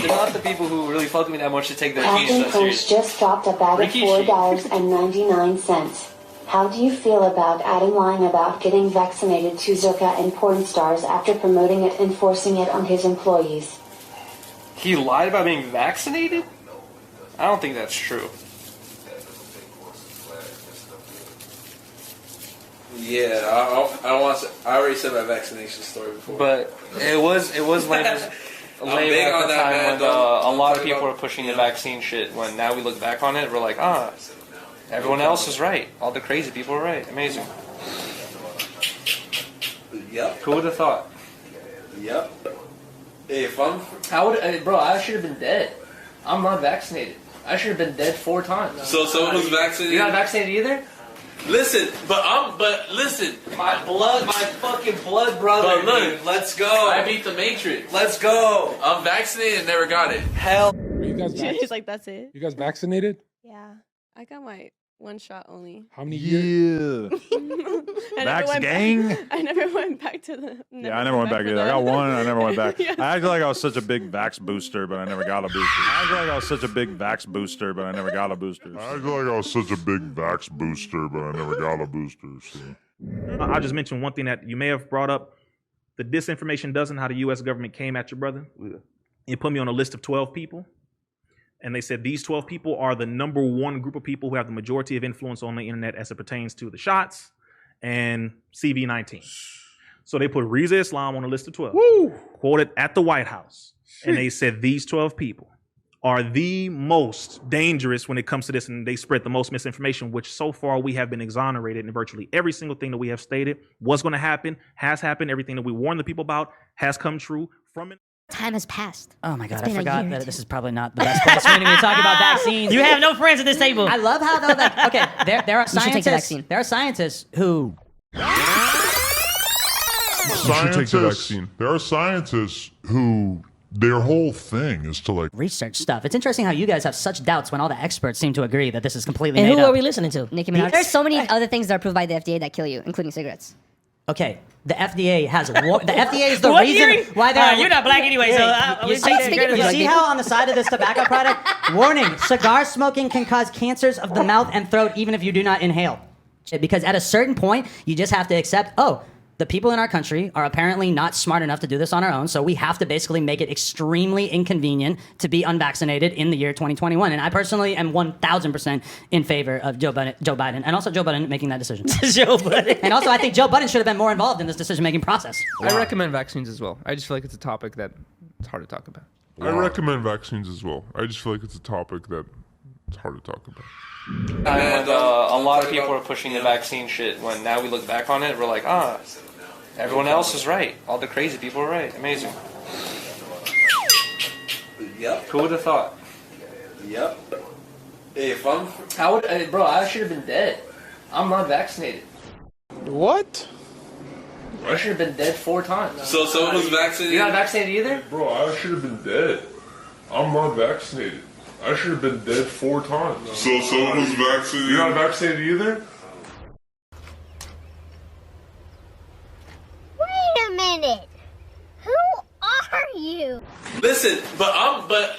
they're not the people who really fuck with me that much to take their Captain Rikishi Crunch serious. just dropped a bag of $4.99. How do you feel about Adam lying about getting vaccinated to Zerka and porn stars after promoting it and forcing it on his employees? He lied about being vaccinated? I don't think that's true. Yeah, I don't want to. I already said my vaccination story before. But it was lame as lame big at on the that, time man. when Don't a lot of talk people about- were pushing the vaccine shit. When now we look back on it, we're like, everyone else is right. All the crazy people are right. Amazing. Yep. Who would have thought? Yep. Hey, if I'm... Bro, I should have been dead. I'm not vaccinated. I should have been dead 4 times. So someone who's vaccinated... You're not vaccinated either? Listen, but listen. My fucking blood brother. But look, dude. Let's go. I beat the Matrix. Let's go. I'm vaccinated and never got it. Hell. Are you guys He's like, that's it. You guys vaccinated? Yeah, I got my 1 shot only. How many years? I Vax never gang? I never went back to the. Yeah, I never went back either. I got one and I never went back. I acted like I was such a big vax booster, but I never got a booster. I acted like I was such a big vax booster, but I never got a booster. I acted like I was such a big vax booster, but I never got a booster. So. I'll just mention one thing that you may have brought up. The disinformation dozen, how the U.S. government came at your brother. It put me on a list of 12 people. And they said these 12 people are the number 1 group of people who have the majority of influence on the internet as it pertains to the shots and CV-19. So they put Rizza Islam on a list of 12, quoted at the White House. And they said these 12 people are the most dangerous when it comes to this, and they spread the most misinformation, which so far we have been exonerated in virtually every single thing that we have stated was going to happen, has happened. Everything that we warned the people about has come true. Time has passed. Oh my God, It's I been a forgot year that too. this is probably not the best place for me to be talking about vaccines. You have no friends at this table. I love how though that okay, there are You should take the scientists. vaccine. There are scientists who There are scientists who their whole thing is to like research stuff. It's interesting how you guys have such doubts when all the experts seem to agree that this is completely And made who up. are we listening to? Nicki Minaj. There's so many other things that are approved by the FDA that kill you, including cigarettes. Okay, the FDA has the FDA is the What, reason Yuri? why they're. You're not black anyway, so you we see, take that you credit. see how on the side of this tobacco product, warning: cigar smoking can cause cancers of the mouth and throat, even if you do not inhale. Because at a certain point, you just have to accept, oh, the people in our country are apparently not smart enough to do this on our own, so we have to basically make it extremely inconvenient to be unvaccinated in the year 2021. And I personally am 1,000% in favor of Joe Biden, and also Joe Biden making that decision. Joe Biden. And also, I think Joe Biden should have been more involved in this decision-making process. I recommend vaccines as well. I just feel like it's a topic that it's hard to talk about. I recommend vaccines as well. I just feel like it's a topic that it's hard to talk about. And a lot of people are pushing the vaccine shit. When now we look back on it, we're like, everyone else is right. All the crazy people are right. Amazing. Yep. Who would have thought? Yep. Hey, if I'm... Bro, I should have been dead. I'm not vaccinated. What? I should have been dead 4 times. So someone who's vaccinated... You're not vaccinated either? Bro, I should have been dead. I'm not vaccinated. I should have been dead 4 times. So someone who's vaccinated... You're not vaccinated either? Wait a minute. Who are you? Listen, but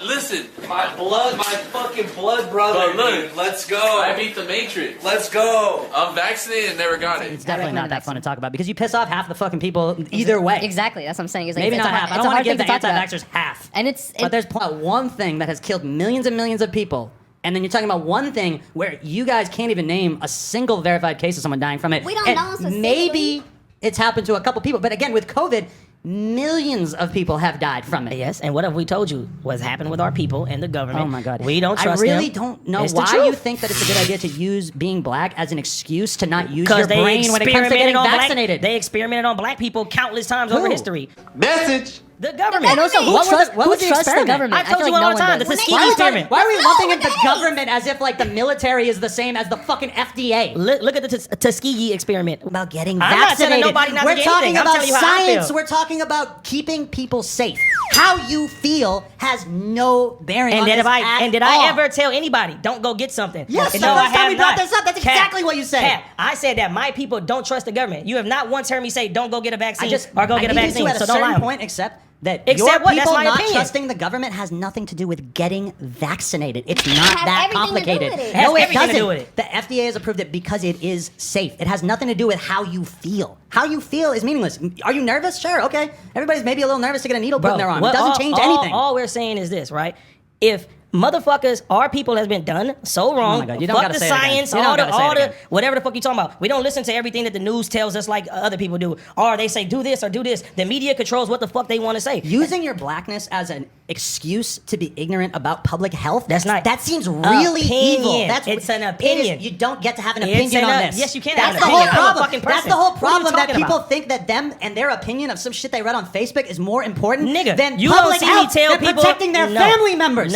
listen. My fucking blood brother. But look, dude. Let's go. I beat the Matrix. Let's go. I'm vaccinated and never got it. It's definitely not that fun to talk about because you piss off half the fucking people either way. Exactly, that's what I'm saying. It's like, Maybe it's not a half. hard- I don't it's a want to hard give the thing to talk about. anti-vaxxers half. And it's But there's one thing that has killed millions and millions of people. And then you're talking about one thing where you guys can't even name a single verified case of someone dying from it. We don't And know specifically. maybe it's happened to a couple people. But again, with COVID, millions of people have died from it. Yes, and what have we told you? What's happened with our people and the government? Oh my God. We don't trust I really them. don't know It's the why truth. you think that it's a good idea to use being black as an excuse to not use your Because they brain when it comes to experimented getting on vaccinated. They experimented on black people countless times over Who? history. Message. The government. And also, Who what trust- was the who trusts the experiment? government? I told feel you like all no the one time. does. The Tuskegee Why are we experiment. why are we lumping in the government as if like the military is the same as the fucking FDA? Look at the Tuskegee experiment. About getting I'm not telling vaccinated. nobody not to We're get talking anything. I'm about telling you how I science. feel. We're talking about keeping people safe. How you feel has no bearing on And this did at all. I ever tell anybody don't go get something? Yes, And the no, I first time have we brought not. this up, that's Cap, exactly what you said. Cap, I said that my people don't trust the government. You have not once heard me say don't go get a vaccine I or go get a need vaccine. you to, at So a don't lie. certain on me. point, accept that Except your what? That's people my not opinion. trusting the government has nothing to do with getting vaccinated. It's not has that everything to do complicated. with it. It has No, it everything to doesn't. do with it. The FDA has approved it because it is safe. It has nothing to do with how you feel. How you feel is meaningless. Are you nervous? Sure, okay. Everybody's maybe a little nervous to get a needle put in their arm. It doesn't change anything. All we're saying is this, right? If motherfuckers, our people has been done so wrong. Oh my God, you don't fuck gotta the say it again. science, You don't all the, gotta say it all the, again. whatever the fuck you talking about. We don't listen to everything that the news tells us like other people do. Or they say do this or do this. The media controls what the fuck they want to say. Using your blackness as an excuse to be ignorant about public health, That's not- that seems really Opinion. evil. It's an it is- opinion. you don't get to have an It's opinion an on op- this. yes, you can That's have an the whole opinion. I'm a problem. fucking That's person. the whole What are you problem that talking people about? think that them and their opinion of some shit they read on Facebook is more important Nigga, than you don't public see me health tell and people protecting their No. family members.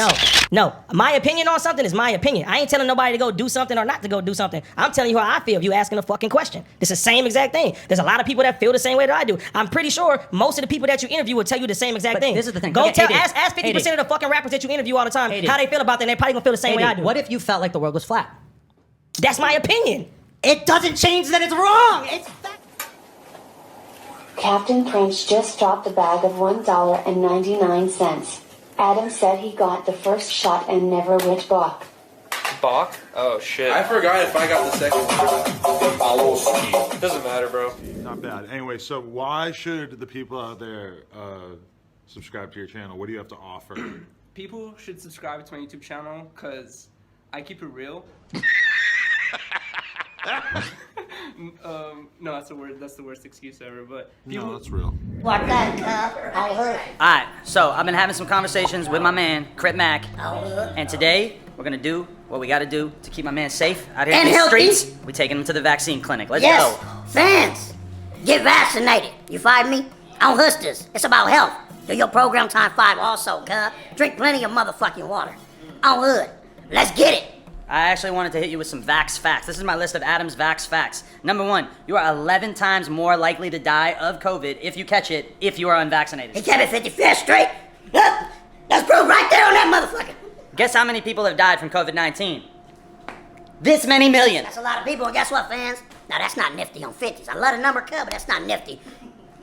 No. My opinion on something is my opinion. I ain't telling nobody to go do something or not to go do something. I'm telling you how I feel if you asking a fucking question. It's the same exact thing. There's a lot of people that feel the same way that I do. I'm pretty sure most of the people that you interview will tell you the same exact But thing. this is the thing. Go Okay, tell, AD. ask 50% of the fucking rappers that you interview all the time AD. how they feel about that. And they probably gonna feel the same way I AD, do. what if you felt like the world was flat? That's my opinion. It doesn't change that it's wrong. It's Captain Crunch just dropped a bag of $1.99. Adam said he got the first shot and never went back. Bach? Oh shit. I forgot if I got the second one. Doesn't matter, bro. Not bad. Anyway, so why should the people out there subscribe to your channel? What do you have to offer? People should subscribe to my YouTube channel because I keep it real. No, that's the worst excuse ever. But people, No, that's real. What that cup? Oh, hood. Alright, so I've been having some conversations with my man, Crip Mac. And today, we're gonna do what we gotta do to keep my man safe out here in And these healthy. streets. We taking him to the vaccine clinic. Let's Yes, go. fans, get vaccinated. You find me? On Hustlers. It's about health. Do your program time 5 also, cuz. Drink plenty of motherfucking water. On Hood. Let's get it. I actually wanted to hit you with some Vax facts. This is my list of Adam's Vax facts. Number 1, you are 11 times more likely to die of COVID if you catch it if you are unvaccinated. He kept it 55th straight. Look, that's proof right there on that motherfucker. Guess how many people have died from COVID-19? This many million. That's a lot of people, and guess what, fans? Now, that's not nifty on 50s. I love the number, cuz, but that's not nifty.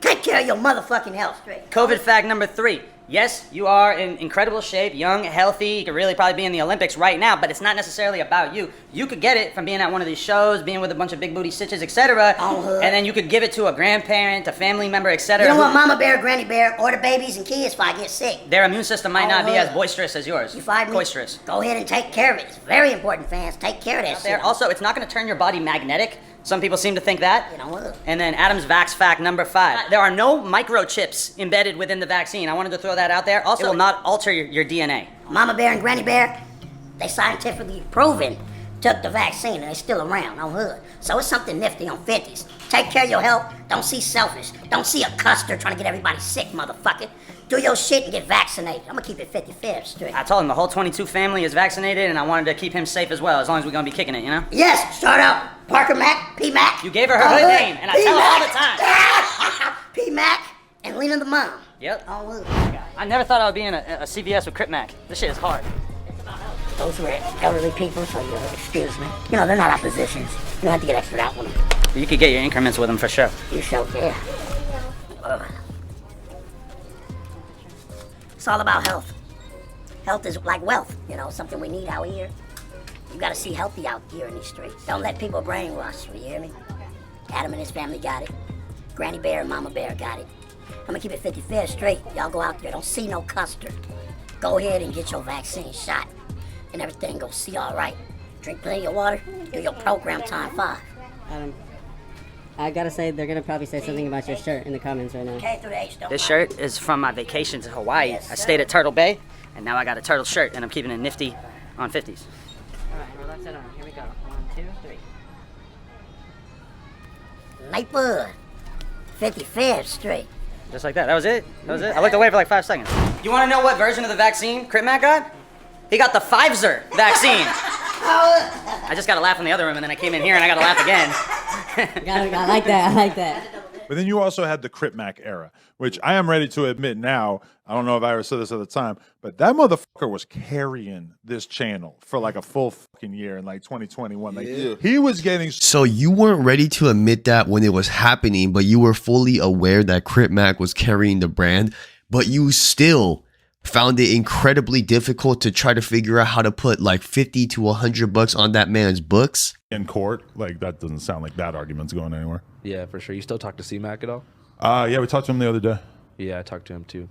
Take care of your motherfucking health straight. COVID fact number 3. Yes, you are in incredible shape, young, healthy. You could really probably be in the Olympics right now, but it's not necessarily about you. You could get it from being at one of these shows, being with a bunch of big booty stitches, etc. Uh-huh. And then you could give it to a grandparent, a family member, etc. You don't want mama bear, granny bear, or the babies and kids if I get sick. Their immune system might not be Uh-huh. as boisterous as yours. You find me? Boisterous. Go ahead and take care of it. It's very important, fans. Take care of that There. shit. Also, it's not going to turn your body magnetic. Some people seem to think that. You know what? And then Adam's Vax fact number 5. There are no microchips embedded within the vaccine. I wanted to throw that out there. Also, it will not alter your DNA. Mama bear and granny bear, they scientifically proven took the vaccine and they're still around on Hood. So it's something nifty on 50s. Take care of your health. Don't see selfish. Don't see a custer trying to get everybody sick, motherfucker. Do your shit and get vaccinated. I'm gonna keep it 55th straight. I told him the whole 22 family is vaccinated, and I wanted to keep him safe as well, as long as we're gonna be kicking it, you know? Yes, start out. Parker Mac, P Mac. You gave her her hood name, and I tell her all the time. P Mac and Lena the mom. Yep. On Hood. I never thought I would be in a CVS with Crip Mac. This shit is hard. Those were elderly people, so you'll excuse me. You know, they're not oppositions. You don't have to get extra out with them. You could get your increments with them for sure. You sure can. It's all about health. Health is like wealth, you know, something we need out here. You gotta see healthy out here in these streets. Don't let people brainwash you, you hear me? Adam and his family got it. Granny Bear and Mama Bear got it. I'm gonna keep it 55th straight. Y'all go out there, don't see no custer. Go ahead and get your vaccine shot, and everything gonna see all right. Drink plenty of water, do your program time 5. Adam, I gotta say, they're gonna probably say something about your shirt in the comments right now. K through the H, don't This matter. shirt is from my vacation to Hawaii. I stayed at Turtle Bay, and now I got a turtle shirt, and I'm keeping it nifty on 50s. Alright, we're left side on. Here we go. 1, 2, 3. Nightbud. 55th straight. Just like that. That was it? That was it? I looked away for like 5 seconds. You want to know what version of the vaccine Crip Mac got? He got the Pfizer vaccine. I just got to laugh in the other room, and then I came in here and I got to laugh again. I like that. I like that. But then you also had the Crip Mac era, which I am ready to admit now. I don't know if I ever said this at the time, but that motherfucker was carrying this channel for like a full fucking year in like 2021. Like he was getting. So you weren't ready to admit that when it was happening, but you were fully aware that Crip Mac was carrying the brand. but you still found it incredibly difficult to try to figure out how to put like 50 to 100 bucks on that man's books in court. Like, that doesn't sound like that argument's going anywhere. Yeah, for sure. You still talk to C-Mac at all? Yeah, we talked to him the other day. Yeah, I talked to him too.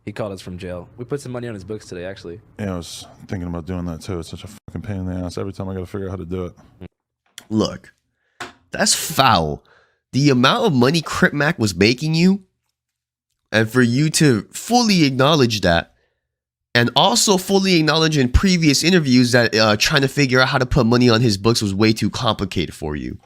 He called us from jail. We put some money on his books today, actually. Yeah, I was thinking about doing that too. It's such a fucking pain in the ass every time I gotta figure out how to do it. Look, that's foul. The amount of money Crip Mac was making you, and for you to fully acknowledge that, and also fully acknowledge in previous interviews that trying to figure out how to put money on his books was way too complicated for you.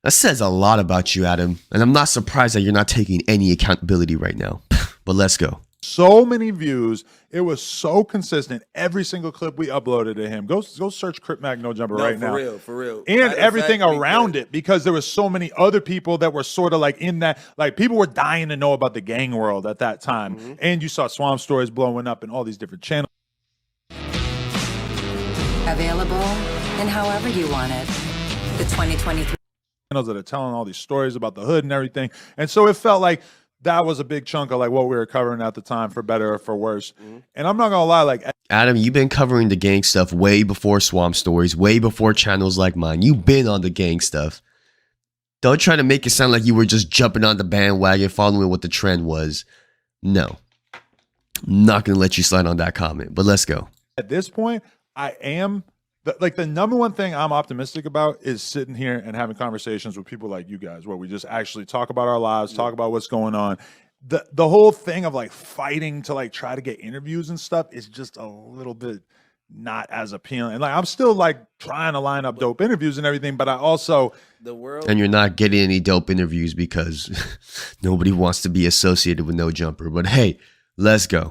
That says a lot about you, Adam, and I'm not surprised that you're not taking any accountability right now. But let's go. So many views. It was so consistent. Every single clip we uploaded to him. Go search Crip Mac No Jumper right now. For real. And Matter of everything fact, around it, because there was so many other people that were sort of like in that, like people were dying to know about the gang world at that time. And you saw Swamp Stories blowing up in all these different channels. Available and however you want it. The 2023 channels that are telling all these stories about the hood and everything. And so it felt like that was a big chunk of like what we were covering at the time, for better or for worse. And I'm not gonna lie, like, Adam, you've been covering the gang stuff way before Swamp Stories, way before channels like mine. You've been on the gang stuff. Don't try to make it sound like you were just jumping on the bandwagon, following what the trend was. No. I'm not gonna let you slide on that comment, but let's go. At this point, I am the number one thing I'm optimistic about is sitting here and having conversations with people like you guys, where we just actually talk about our lives, talk about what's going on. The whole thing of like fighting to like try to get interviews and stuff is just a little bit not as appealing. And like, I'm still like trying to line up dope interviews and everything, but I also and you're not getting any dope interviews because nobody wants to be associated with No Jumper. But hey, let's go.